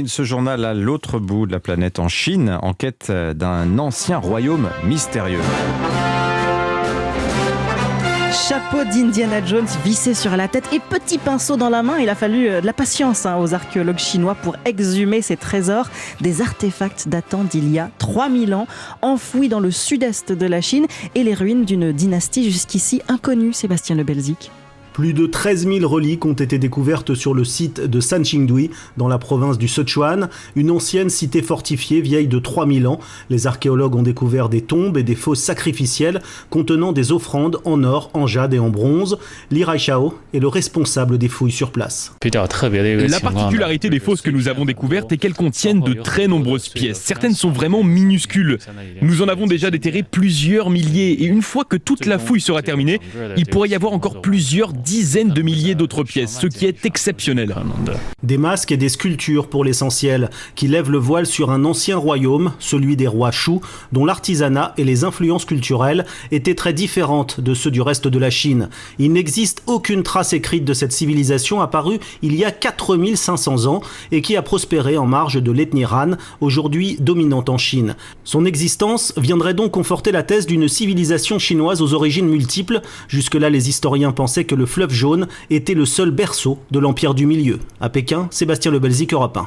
Ce journal à l'autre bout de la planète, en Chine, en quête d'un ancien royaume mystérieux. Chapeau d'Indiana Jones vissé sur la tête et petit pinceau dans la main. Il a fallu de la patience aux archéologues chinois pour exhumer ces trésors, des artefacts datant d'il y a 3000 ans, enfouis dans le sud-est de la Chine et les ruines d'une dynastie jusqu'ici inconnue. Sébastien Le Belzic. Plus de 13 000 reliques ont été découvertes sur le site de Sanxingdui, dans la province du Sichuan, une ancienne cité fortifiée vieille de 3000 ans. Les archéologues ont découvert des tombes et des fosses sacrificielles contenant des offrandes en or, en jade et en bronze. Li Raichao est le responsable des fouilles sur place. La particularité des fosses que nous avons découvertes est qu'elles contiennent de très nombreuses pièces. Certaines sont vraiment minuscules. Nous en avons déjà déterré plusieurs milliers et une fois que toute la fouille sera terminée, il pourrait y avoir encore plusieurs dizaines de milliers d'autres pièces, ce qui est exceptionnel. Des masques et des sculptures pour l'essentiel, qui lèvent le voile sur un ancien royaume, celui des rois Shu, dont l'artisanat et les influences culturelles étaient très différentes de ceux du reste de la Chine. Il n'existe aucune trace écrite de cette civilisation apparue il y a 4500 ans et qui a prospéré en marge de l'ethnie Han, aujourd'hui dominante en Chine. Son existence viendrait donc conforter la thèse d'une civilisation chinoise aux origines multiples. Jusque-là, les historiens pensaient que le fleuve Jaune était le seul berceau de l'Empire du Milieu. À Pékin, Sébastien Le Belzic, Europe 1.